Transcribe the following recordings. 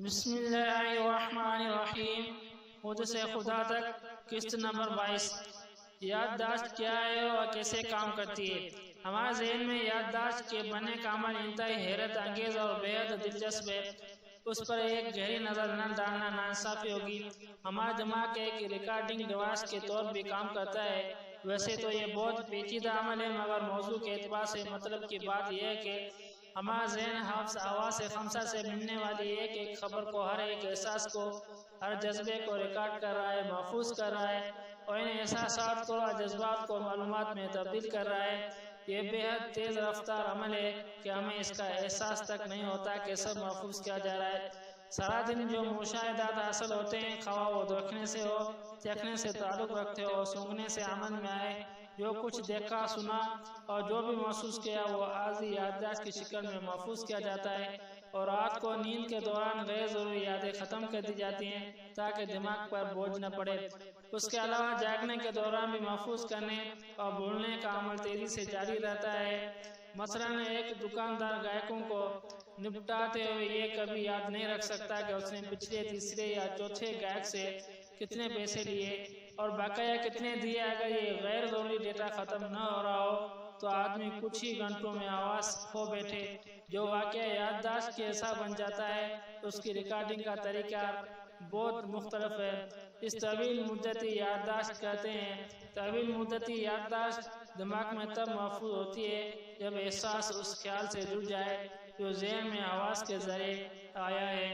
بسم اللہ الرحمن الرحیم۔ خود سے خدا تک قسط نمبر 22۔ یادداشت کیا ہے اور کیسے کام کرتی ہے؟ ہمارے ذہن میں یادداشت کے بننے کا عمل انتہائی حیرت انگیز اور بےحد دلچسپ ہے۔ اس پر ایک گہری نظر نہ ڈالنا ناانصافی ہوگی۔ ہمارا دماغ ایک ریکارڈنگ ڈیوائس کے طور بھی کام کرتا ہے۔ ویسے تو یہ بہت پیچیدہ عمل ہے، مگر موضوع کے اعتبار سے مطلب کی بات یہ ہے کہ ہمارا ذہن حواس خمسہ سے ملنے والی ایک ایک خبر کو، ہر ایک احساس کو، ہر جذبے کو ریکارڈ کر رہا ہے، محفوظ کر رہا ہے اور ان احساسات کو اور جذبات کو معلومات میں تبدیل کر رہا ہے۔ یہ بے حد تیز رفتار عمل ہے کہ ہمیں اس کا احساس تک نہیں ہوتا کہ سب محفوظ کیا جا رہا ہے۔ سارا دن جو مشاہدات حاصل ہوتے ہیں، خواہ وہ دیکھنے سے ہو، چکھنے سے تعلق رکھتے ہو، سونگھنے سے عمل میں آئے، جو کچھ دیکھا، سنا اور جو بھی محسوس کیا، وہ عارضی یادداشت کی شکل میں محفوظ کیا جاتا ہے اور رات کو نیند کے دوران غیر ضروری یادیں ختم کر دی جاتی ہیں تاکہ دماغ پر بوجھ نہ پڑے۔ اس کے علاوہ جاگنے کے دوران بھی محفوظ کرنے اور بھولنے کا عمل تیزی سے جاری رہتا ہے۔ مثلاً ایک دکاندار گاہکوں کو نپٹاتے ہوئے یہ کبھی یاد نہیں رکھ سکتا کہ اس نے پچھلے تیسرے یا چوتھے گاہک سے کتنے پیسے لیے اور بقیہ کتنے دیے۔ اگر یہ غیر ضروری ڈیٹا ختم نہ ہو رہا ہو تو آدمی کچھ ہی گھنٹوں میں آواز کھو بیٹھے۔ جو واقعہ یادداشت کے حصہ بن جاتا ہے، اس کی ریکارڈنگ کا طریقہ بہت مختلف ہے۔ اس طویل مدتی یادداشت کہتے ہیں۔ طویل مدتی یادداشت دماغ میں تب محفوظ ہوتی ہے جب احساس اس خیال سے جڑ جائے جو ذہن میں آواز کے ذریعے آیا ہے۔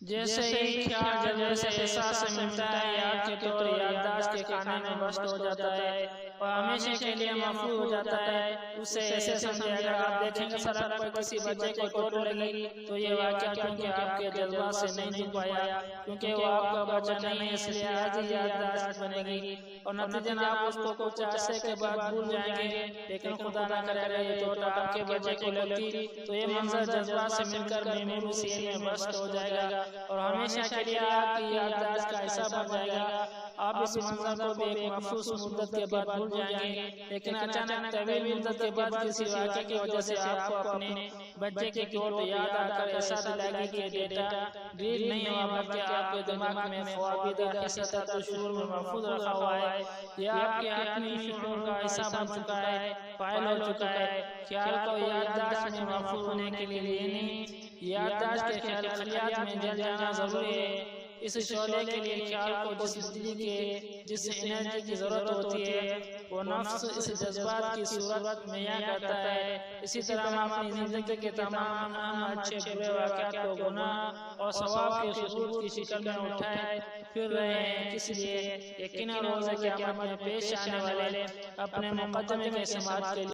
جیسے ہی خیال جذبے سے احساس سے ملتا ہے، یاد کے طور یادداشت کے خانے میں بست ہو جاتا ہے اور ہمیشہ کے لیے محفوظ ہو جاتا ہے۔ اسے ایسے سمجھے، اگر آپ دیکھیں گے سڑک پر کسی بچے کو چوٹ لگی تو یہ واقعہ کیونکہ آپ کے جذبات سے نہیں جڑ پایا، کیونکہ وہ آپ کا بچہ نہیں ہے، اس لیے عارضی یادداشت بنے گی اور نتیجتاً آپ اس کو کچھ عرصے کے بعد بھول جائیں گے۔ لیکن خدا نہ کرے اگر یہ چوٹ آپ کے بچے کو لگتی تو یہ منظر جذبات سے مل کر میموری سیل میں بست ہو جائے گا اور ہمیشہ کے لیے آپ کی یادداشت کا حصہ بن جائے گا۔ آپ اس منظر کو بھی ایک محفوظ مدت کے بعد بھول جائیں گے، لیکن اچانک طویل مدت کے بعد کسی واقعے کی وجہ سے آپ کو اپنے بچے کی چوٹ یاد آ کر ایسا دلائے گی کہ ڈیٹا ڈیلیٹ نہیں ہوا بلکہ آپ کے دماغ میں خوابیدہ حصہ تحت شعور میں محفوظ رکھا ہوا ہے۔ یہ آپ کے حتمی شعور کا حصہ بن چکا ہے، فائل ہو چکا ہے۔ خیال کو یادداشت میں محفوظ ہونے کے لیے نہیں، یادداشت کے خلیات میں جل جانا ضروری ہے۔ اس شعلے کے لیے خیال کو جس بجلی کے، جس انرجی کی ضرورت ہوتی ہے، وہ نفس اس جذبات کی صورت مہیا کرتا ہے۔ اسی طرح ہم اپنی زندگی کے تمام اہم اچھے برے واقعات کو گناہ اور ثواب کے ثبوت کی شکل میں اٹھائے پھر رہے ہیں۔ اس لیے یقیناً روز قیامت میں پیش آنے والے اپنے مقدمے کے سماعت کے لیے